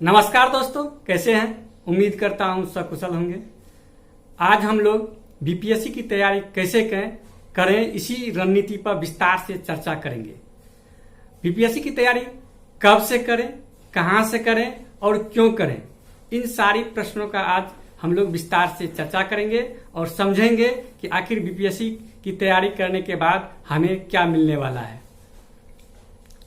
नमस्कार दोस्तों, कैसे हैं? उम्मीद करता हूं सकुशल होंगे। आज हम लोग बीपीएससी की तैयारी कैसे करें इसी रणनीति पर विस्तार से चर्चा करेंगे। बीपीएससी की तैयारी कब से करें, कहां से करें और क्यों करें, इन सारी प्रश्नों का आज हम लोग विस्तार से चर्चा करेंगे और समझेंगे कि आखिर बीपीएससी की तैयारी करने के बाद हमें क्या मिलने वाला है।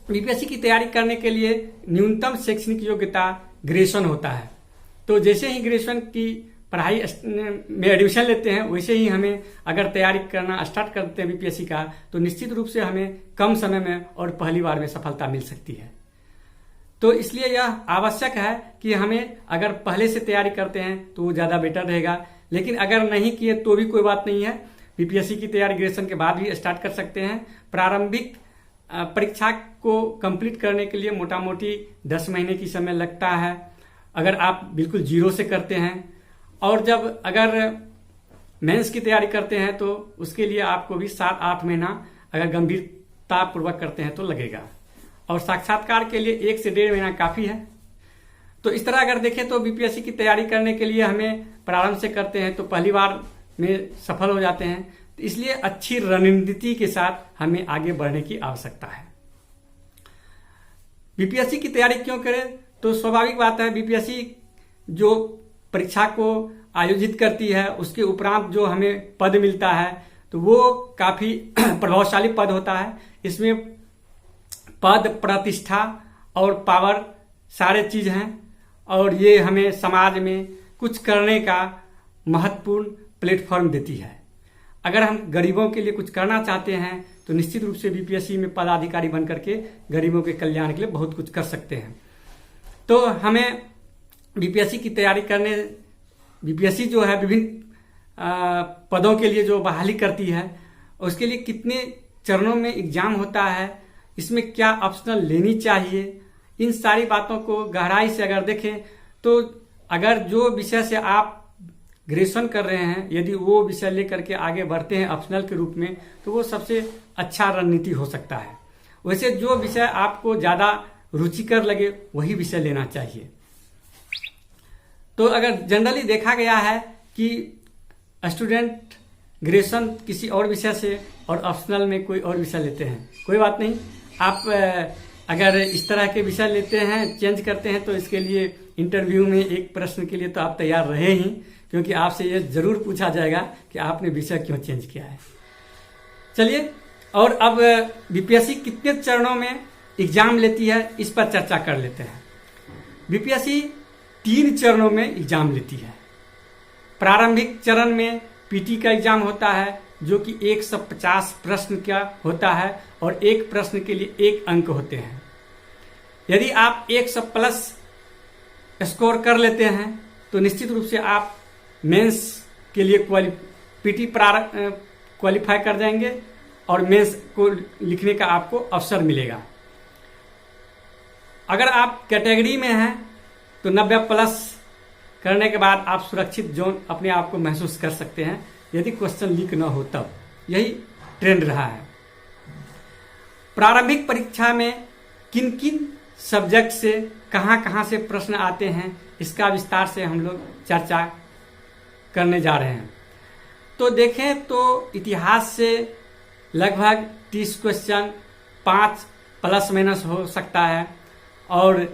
बीपीएससी की तैयारी करने के लिए न्यूनतम शैक्षणिक योग्यता ग्रेजुएशन होता है। तो जैसे ही ग्रेजुएशन की पढ़ाई में एडमिशन लेते हैं वैसे ही हमें अगर तैयारी करना स्टार्ट करते हैं बीपीएससी का, तो निश्चित रूप से हमें कम समय में और पहली बार में सफलता मिल सकती है। तो इसलिए यह आवश्यक है कि हमें अगर पहले से तैयारी करते हैं तो वो ज़्यादा बेटर रहेगा, लेकिन अगर नहीं किए तो भी कोई बात नहीं है। बीपीएससी की तैयारी ग्रेजुएशन के बाद भी स्टार्ट कर सकते हैं। प्रारंभिक परीक्षा को कंप्लीट करने के लिए मोटा मोटी 10 महीने की समय लगता है अगर आप बिल्कुल जीरो से करते हैं, और जब अगर मेंस की तैयारी करते हैं तो उसके लिए आपको भी 7-8 महीना अगर गंभीरता पूर्वक करते हैं तो लगेगा, और साक्षात्कार के लिए 1 से 1.5 महीना काफी है। तो इस तरह अगर देखें तो बीपीएससी की तैयारी करने के लिए हमें प्रारंभ से करते हैं तो पहली बार में सफल हो जाते हैं। तो इसलिए अच्छी रणनीति के साथ हमें आगे बढ़ने की आवश्यकता है। बीपीएससी की तैयारी क्यों करें? तो स्वाभाविक बात है, बीपीएससी जो परीक्षा को आयोजित करती है उसके उपरांत जो हमें पद मिलता है तो वो काफी प्रभावशाली पद होता है। इसमें पद, प्रतिष्ठा और पावर सारे चीज हैं, और ये हमें समाज में कुछ करने का महत्वपूर्ण प्लेटफॉर्म देती है। अगर हम गरीबों के लिए कुछ करना चाहते हैं तो निश्चित रूप से बीपीएससी में पदाधिकारी बन करके गरीबों के कल्याण के लिए बहुत कुछ कर सकते हैं। तो हमें बीपीएससी की तैयारी करने, बीपीएससी जो है विभिन्न पदों के लिए जो बहाली करती है उसके लिए कितने चरणों में एग्जाम होता है, इसमें क्या ऑप्शनल लेनी चाहिए, इन सारी बातों को गहराई से अगर देखें तो अगर जो विषय से आप ग्रेजुएशन कर रहे हैं यदि वो विषय लेकर के आगे बढ़ते हैं ऑप्शनल के रूप में तो वो सबसे अच्छा रणनीति हो सकता है। वैसे जो विषय आपको ज्यादा रुचिकर लगे वही विषय लेना चाहिए। तो अगर जनरली देखा गया है कि स्टूडेंट ग्रेजुएशन किसी और विषय से और ऑप्शनल में कोई और विषय लेते हैं, कोई बात नहीं। आप अगर इस तरह के विषय लेते हैं, चेंज करते हैं, तो इसके लिए इंटरव्यू में एक प्रश्न के लिए तो आप तैयार रहे ही, क्योंकि आपसे ये जरूर पूछा जाएगा कि आपने विषय क्यों चेंज किया है। चलिए, और अब बीपीएससी कितने चरणों में एग्जाम लेती है इस पर चर्चा कर लेते हैं। बीपीएससी 3 चरणों में एग्जाम लेती है। प्रारंभिक चरण में पीटी का एग्जाम होता है जो कि 150 प्रश्न का होता है और एक प्रश्न के लिए 1 अंक होते हैं। यदि आप 100+ स्कोर कर लेते हैं तो निश्चित रूप से आप मेंस के लिए पीटी क्वालिफाई कर जाएंगे और मेंस को लिखने का आपको अवसर मिलेगा। अगर आप कैटेगरी में हैं तो 90+ करने के बाद आप सुरक्षित जोन अपने आप को महसूस कर सकते हैं यदि क्वेश्चन लीक न हो तब। यही ट्रेंड रहा है। प्रारंभिक परीक्षा में किन किन सब्जेक्ट से कहां से प्रश्न आते हैं इसका विस्तार से हम लोग चर्चा करने जा रहे हैं। तो देखें तो इतिहास से लगभग 30 क्वेश्चन 5± हो सकता है, और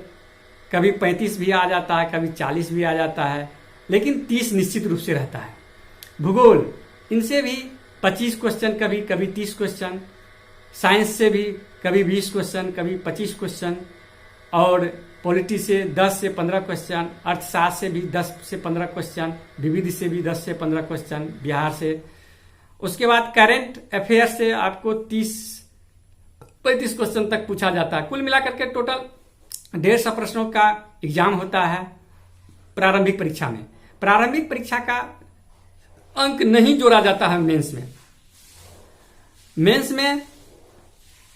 कभी 35 भी आ जाता है, कभी 40 भी आ जाता है, लेकिन 30 निश्चित रूप से रहता है। भूगोल, इनसे भी 25 क्वेश्चन, कभी 30 क्वेश्चन। साइंस से भी कभी 20 क्वेश्चन, कभी 25 क्वेश्चन, और पॉलिटी से 10 से 15 क्वेश्चन, अर्थशास्त्र से भी 10 से 15 क्वेश्चन, विविध से भी 10 से 15 क्वेश्चन, बिहार से। उसके बाद करंट अफेयर से आपको 30-35 क्वेश्चन तक पूछा जाता है। कुल मिलाकर के टोटल 150 प्रश्नों का एग्जाम होता है प्रारंभिक परीक्षा में। प्रारंभिक परीक्षा का अंक नहीं जोड़ा जाता है मेंस में। मेंस में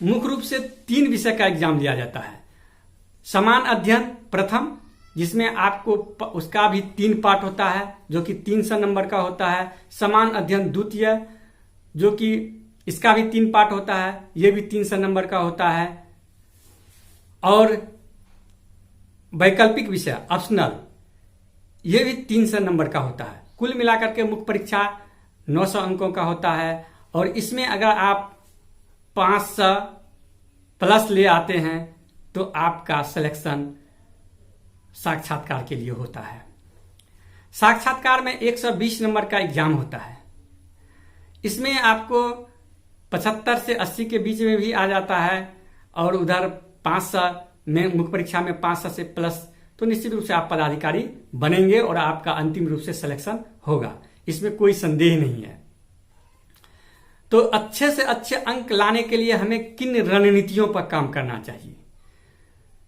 मुख्य रूप से 3 विषय का एग्जाम लिया जाता है। समान अध्ययन प्रथम, जिसमें आपको उसका भी 3 पार्ट होता है जो कि 300 नंबर का होता है। समान अध्ययन द्वितीय, जो कि इसका भी 3 पार्ट होता है, यह भी 300 नंबर का होता है। और वैकल्पिक विषय ऑप्शनल, ये भी 300 नंबर का होता है। कुल मिलाकर के मुख्य परीक्षा 900 अंकों का होता है। और इसमें अगर आप 500 प्लस ले आते हैं तो आपका सिलेक्शन साक्षात्कार के लिए होता है। साक्षात्कार में 120 नंबर का एग्जाम होता है। इसमें आपको 75 से 80 के बीच में भी आ जाता है और उधर 500 में मुख्य परीक्षा में 500 से प्लस, तो निश्चित रूप से आप पदाधिकारी बनेंगे और आपका अंतिम रूप से सिलेक्शन होगा, इसमें कोई संदेह नहीं है। तो अच्छे से अच्छे अंक लाने के लिए हमें किन रणनीतियों पर काम करना चाहिए?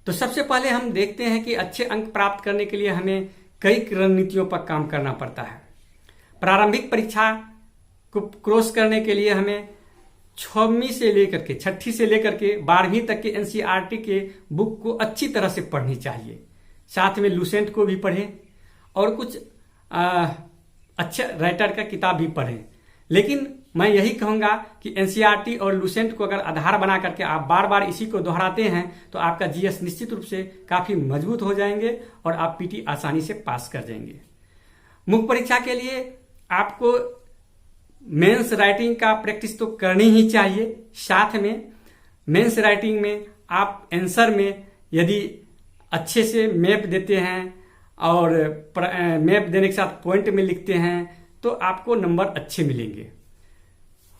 तो सबसे पहले हम देखते हैं कि अच्छे अंक प्राप्त करने के लिए हमें कई रणनीतियों पर काम करना पड़ता है। प्रारंभिक परीक्षा को क्रॉस करने के लिए हमें 6वीं से लेकर के 6ठी से लेकर के 12वीं तक के एनसीईआरटी के बुक को अच्छी तरह से पढ़नी चाहिए। साथ में लूसेंट को भी पढ़ें और कुछ अच्छे राइटर का किताब भी पढ़ें। लेकिन मैं यही कहूंगा कि एनसीईआरटी और लूसेंट को अगर आधार बना करके आप बार बार इसी को दोहराते हैं तो आपका जीएस निश्चित रूप से काफी मजबूत हो जाएंगे और आप पीटी आसानी से पास कर जाएंगे। मुख्य परीक्षा के लिए आपको मेंस राइटिंग का प्रैक्टिस तो करनी ही चाहिए। साथ में मेंस राइटिंग में आप आंसर में यदि अच्छे से मैप देते हैं और मैप देने के साथ पॉइंट में लिखते हैं तो आपको नंबर अच्छे मिलेंगे।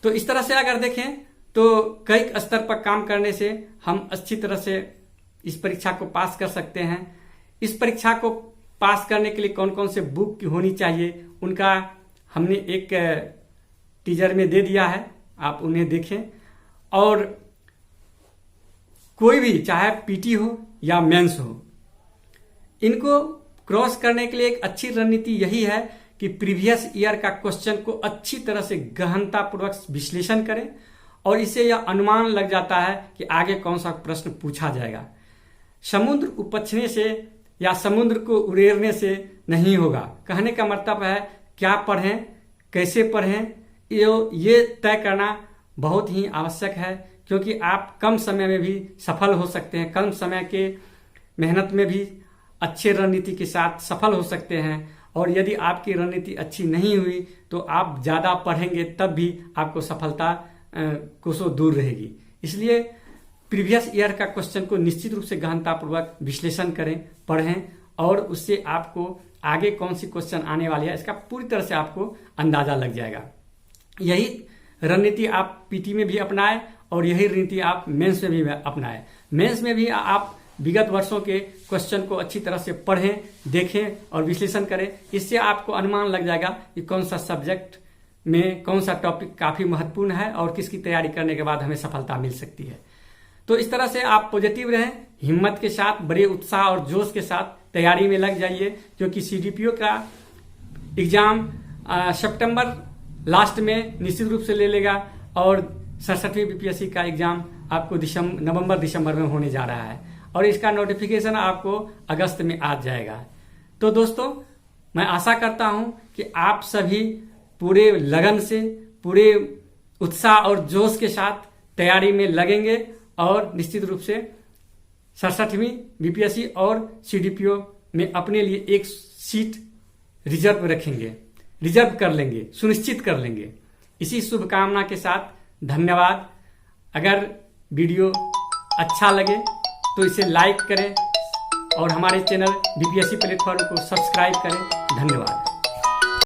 तो इस तरह से अगर देखें तो कई स्तर पर काम करने से हम अच्छी तरह से इस परीक्षा को पास कर सकते हैं। इस परीक्षा को पास करने के लिए कौन कौन से बुक होनी चाहिए उनका हमने एक टीजर में दे दिया है, आप उन्हें देखें। और कोई भी चाहे पीटी हो या मेंस हो, इनको क्रॉस करने के लिए एक अच्छी रणनीति यही है कि प्रीवियस ईयर का क्वेश्चन को अच्छी तरह से गहनतापूर्वक विश्लेषण करें और इससे यह अनुमान लग जाता है कि आगे कौन सा प्रश्न पूछा जाएगा। समुद्र उपछने से या समुद्र को उड़ेरने से नहीं होगा। कहने का मतलब है क्या पढ़ें, कैसे पढ़ें, ये तय करना बहुत ही आवश्यक है, क्योंकि आप कम समय में भी सफल हो सकते हैं। कम समय के मेहनत में भी अच्छे रणनीति के साथ सफल हो सकते हैं। और यदि आपकी रणनीति अच्छी नहीं हुई तो आप ज्यादा पढ़ेंगे तब भी आपको सफलता कोसों दूर रहेगी। इसलिए प्रीवियस ईयर का क्वेश्चन को निश्चित रूप से गहनतापूर्वक विश्लेषण करें, पढ़ें और उससे आपको आगे कौन सी क्वेश्चन आने वाली है इसका पूरी तरह से आपको अंदाजा लग जाएगा। यही रणनीति आप पीटी में भी अपनाएं और यही रणनीति आप मेंस में भी अपनाएं। मेंस में भी आप विगत वर्षों के क्वेश्चन को अच्छी तरह से पढ़ें, देखें और विश्लेषण करें। इससे आपको अनुमान लग जाएगा कि कौन सा सब्जेक्ट में कौन सा टॉपिक काफी महत्वपूर्ण है और किसकी तैयारी करने के बाद हमें सफलता मिल सकती है। तो इस तरह से आप पॉजिटिव रहें, हिम्मत के साथ, बड़े उत्साह और जोश के साथ तैयारी में लग जाइए, क्योंकि सीडीपीओ का एग्जाम सितंबर लास्ट में निश्चित रूप से ले लेगा और 67वीं बीपीएससी का एग्जाम आपको नवंबर दिसंबर में होने जा रहा है और इसका नोटिफिकेशन आपको अगस्त में आ जाएगा। तो दोस्तों, मैं आशा करता हूं कि आप सभी पूरे लगन से, पूरे उत्साह और जोश के साथ तैयारी में लगेंगे और निश्चित रूप से 67वीं बीपीएससी और सीडीपीओ में अपने लिए एक सीट रिजर्व रखेंगे, रिजर्व कर लेंगे, सुनिश्चित कर लेंगे। इसी शुभकामना के साथ धन्यवाद। अगर वीडियो अच्छा लगे तो इसे लाइक करें और हमारे चैनल बीपीएससी प्लेटफॉर्म को सब्सक्राइब करें। धन्यवाद।